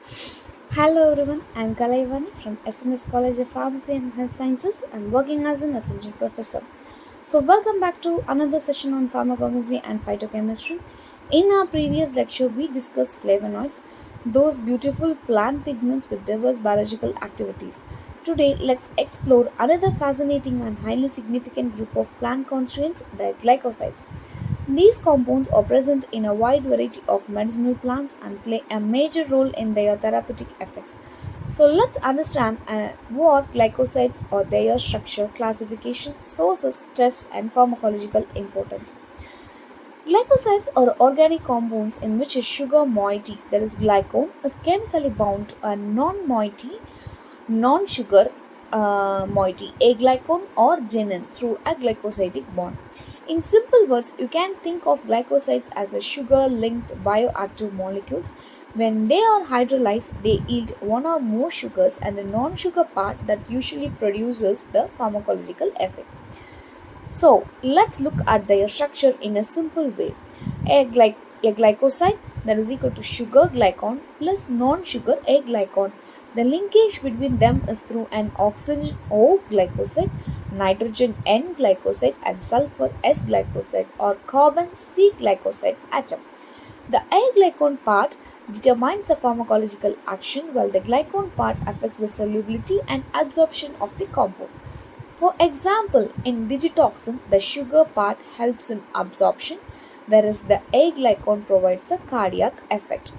Hello everyone, I'm Kalaivani from SNS College of Pharmacy and Health Sciences and working as an assistant professor. So welcome back to another session on pharmacognosy and phytochemistry. In our previous lecture, we discussed flavonoids, those beautiful plant pigments with diverse biological activities. Today, let's explore another fascinating and highly significant group of plant constituents, the glycosides. These compounds are present in a wide variety of medicinal plants and play a major role in their therapeutic effects. So let's understand what glycosides are, their structure, classification, sources, tests, and pharmacological importance. Glycosides are organic compounds in which a sugar moiety, that is glycone, is chemically bound to a non-moiety, non-sugar moiety, aglycone or genin through a glycosidic bond. In simple words, you can think of glycosides as a sugar-linked bioactive molecules. When they are hydrolyzed, they yield one or more sugars and a non-sugar part that usually produces the pharmacological effect. So, let's look at their structure in a simple way. A glycoside, that is equal to sugar glycone plus non-sugar aglycone. The linkage between them is through an oxygen O glycoside, nitrogen N glycoside and sulfur S glycoside or carbon C glycoside atom. The aglycone part determines the pharmacological action while the glycone part affects the solubility and absorption of the compound. For example, in digitoxin, the sugar part helps in absorption, whereas the aglycone provides the cardiac effect.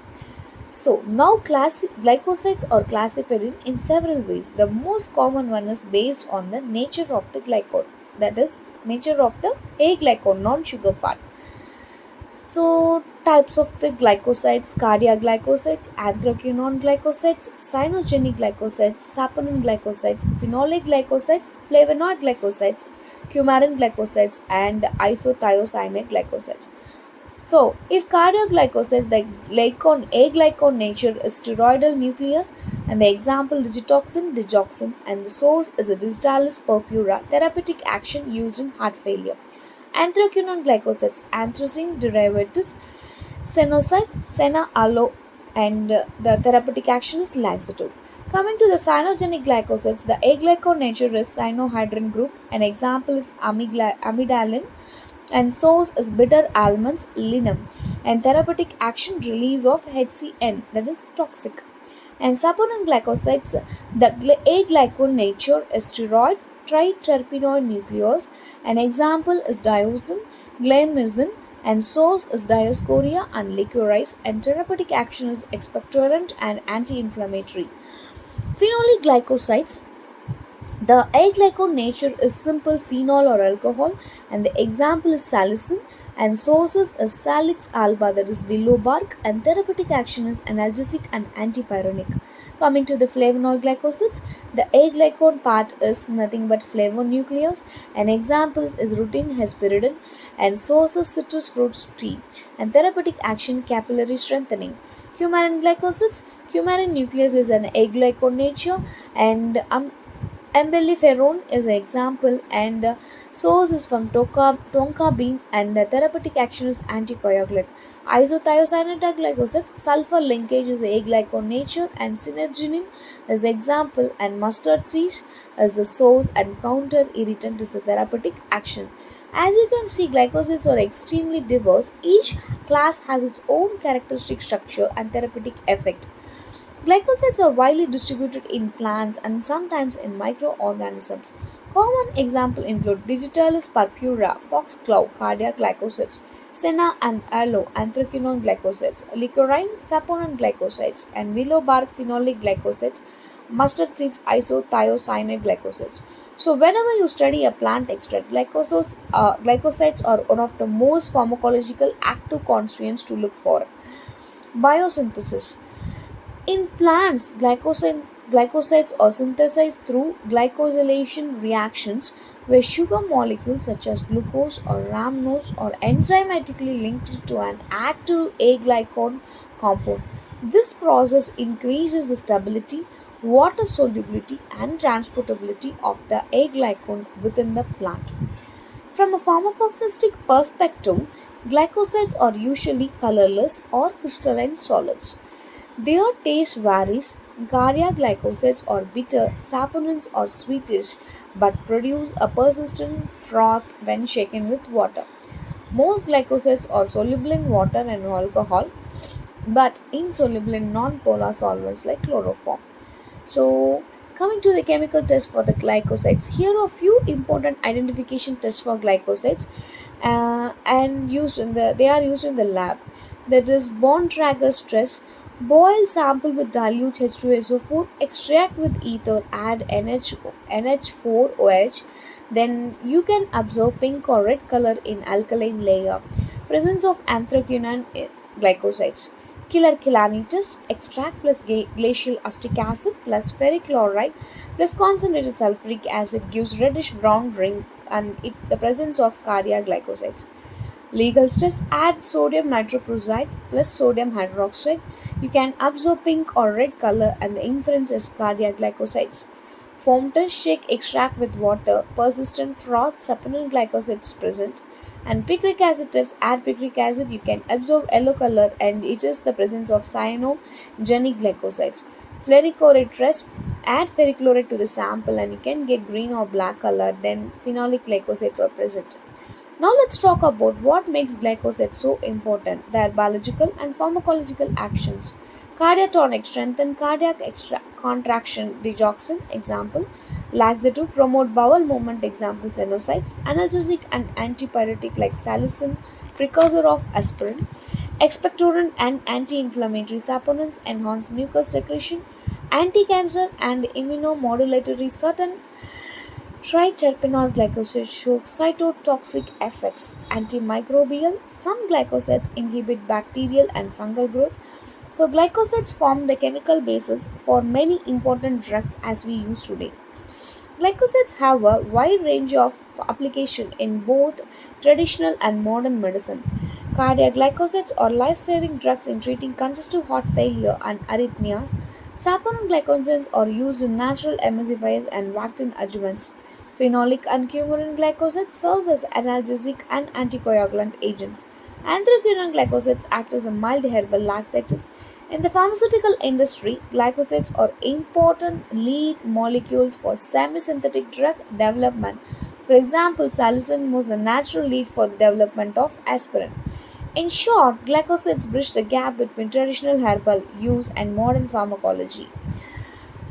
So now glycosides are classified in several ways. The most common one is based on the nature of the glycone, that is, nature of the aglycone, non-sugar part. So, types of the glycosides: cardiac glycosides, anthraquinone glycosides, cyanogenic glycosides, saponin glycosides, phenolic glycosides, flavonoid glycosides, coumarin glycosides, and isothiocyanate glycosides. So, if cardiac glycosides, the aglycone nature is steroidal nucleus, and the example digitoxin, digoxin, and the source is a digitalis purpura, therapeutic action used in heart failure. Anthraquinone glycosides, anthracene derivatives, senosides, sena-alo, and the therapeutic action is laxative. Coming to the cyanogenic glycosides, the aglycone nature is cyanohydrin group. An example is amygdalin, and source is bitter almonds, linum, and therapeutic action release of HCN, that is toxic. And saponin glycosides, the aglycone nature is steroid triterpenoid nucleose. An example is diosine, glamazine, and source is Dioscorea and licorice, and therapeutic action is expectorant and anti-inflammatory. Phenolic glycosides, the aglycone nature is simple phenol or alcohol, and the example is salicin, and sources is Salix alba, that is willow bark, and therapeutic action is analgesic and antipyronic. Coming to the flavonoid glycosides, the aglycone part is nothing but flavonucleus, and examples is rutin hesperidin, and sources citrus fruits tea, and therapeutic action capillary strengthening. Coumarin glycosides, coumarin nucleus is an aglycone nature, and Ambelliferone is an example, and source is from tonka bean, and the therapeutic action is anticoagulant. Isothiocyanate glycosides, sulfur linkage is aglycone nature, and synerginin is example, and mustard seeds is the source, and counter irritant is the therapeutic action. As you can see, glycosides are extremely diverse. Each class has its own characteristic structure and therapeutic effect. Glycosides are widely distributed in plants and sometimes in microorganisms. Common examples include digitalis purpura, foxglove, cardiac glycosides, senna and aloe, anthraquinone glycosides, licorine, saponin glycosides, and willow bark phenolic glycosides, mustard seeds isothiocyanate glycosides. So, whenever you study a plant extract, glycosides are one of the most pharmacological active constituents to look for. Biosynthesis. In plants, glycosides are synthesized through glycosylation reactions where sugar molecules such as glucose or rhamnose are enzymatically linked to an active aglycone compound. This process increases the stability, water solubility, and transportability of the aglycone within the plant. From a pharmacognostic perspective, glycosides are usually colorless or crystalline solids. Their taste varies. Glycosides are bitter, saponins are sweetish, but produce a persistent froth when shaken with water. Most glycosides are soluble in water and alcohol, but insoluble in non-polar solvents like chloroform. So, coming to the chemical test for the glycosides, here are a few important identification tests for glycosides, and they are used in the lab. That is bond tracker stress. Boil sample with dilute H2SO4, extract with ether, add NH4OH. Then you can observe pink or red color in alkaline layer. Presence of anthraquinone glycosides. Killer Kilanitis, extract plus glacial acetic acid plus ferric chloride plus concentrated sulfuric acid gives reddish brown drink, and the presence of cardiac glycosides. Legal stress, add sodium nitroprusside plus sodium hydroxide. You can observe pink or red color, and the inference is cardiac glycosides. Foam test, shake extract with water, persistent froth, saponin glycosides present. And picric acid test, add picric acid, you can observe yellow color, and it is the presence of cyanogenic glycosides. Ferrichlorate test, add ferrichlorate to the sample, and you can get green or black color, then phenolic glycosides are present. Now let's talk about what makes glycosides so important, their biological and pharmacological actions. Cardiotonic, strengthen cardiac contraction, digoxin, example. Laxative, promote bowel movement, example, senosides. Analgesic and antipyretic like salicin, precursor of aspirin. Expectorant and anti-inflammatory saponins, enhance mucus secretion. Anti-cancer and immunomodulatory, certain triterpenoid glycosides show cytotoxic effects. Antimicrobial, some glycosides inhibit bacterial and fungal growth. So, glycosides form the chemical basis for many important drugs as we use today. Glycosides have a wide range of application in both traditional and modern medicine. Cardiac glycosides are life-saving drugs in treating congestive heart failure and arrhythmias. Saponin glycosides are used in natural emulsifiers and vaccine adjuvants. Phenolic and coumarin glycosides serve as analgesic and anticoagulant agents. Anthraquinone glycosides act as a mild herbal laxatives. In the pharmaceutical industry, glycosides are important lead molecules for semi-synthetic drug development. For example, salicin was the natural lead for the development of aspirin. In short, glycosides bridge the gap between traditional herbal use and modern pharmacology.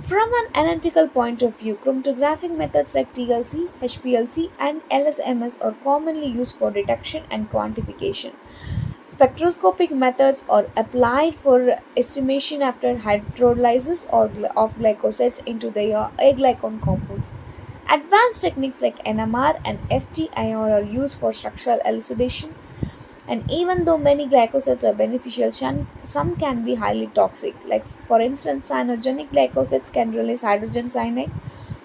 From an analytical point of view, chromatographic methods like TLC, HPLC, and LSMS are commonly used for detection and quantification. Spectroscopic methods are applied for estimation after hydrolysis of glycosides into their aglycone compounds. Advanced techniques like NMR and FTIR are used for structural elucidation, and even though many glycosides are beneficial, some can be highly toxic. Like for instance, cyanogenic glycosides can release hydrogen cyanide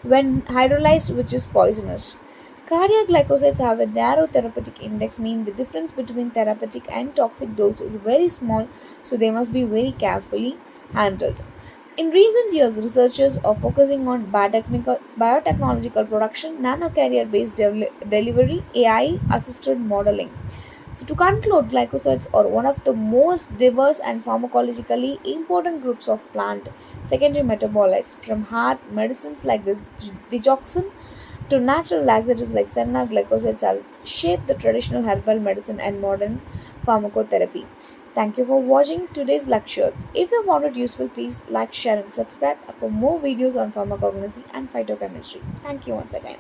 when hydrolyzed, which is poisonous. Cardiac glycosides have a narrow therapeutic index, meaning the difference between therapeutic and toxic dose is very small, so they must be very carefully handled. In recent years, researchers are focusing on biotechnological production, nanocarrier based delivery, AI assisted modeling. So, to conclude, glycosides are one of the most diverse and pharmacologically important groups of plant secondary metabolites, from heart medicines like digoxin to natural laxatives like senna. Glycosides have shaped the traditional herbal medicine and modern pharmacotherapy. Thank you for watching today's lecture. If you found it useful, please like, share, and subscribe for more videos on pharmacognosy and phytochemistry. Thank you once again.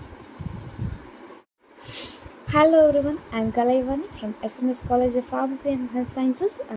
Hello everyone, I am Kalaivani from SNS College of Pharmacy and Health Sciences.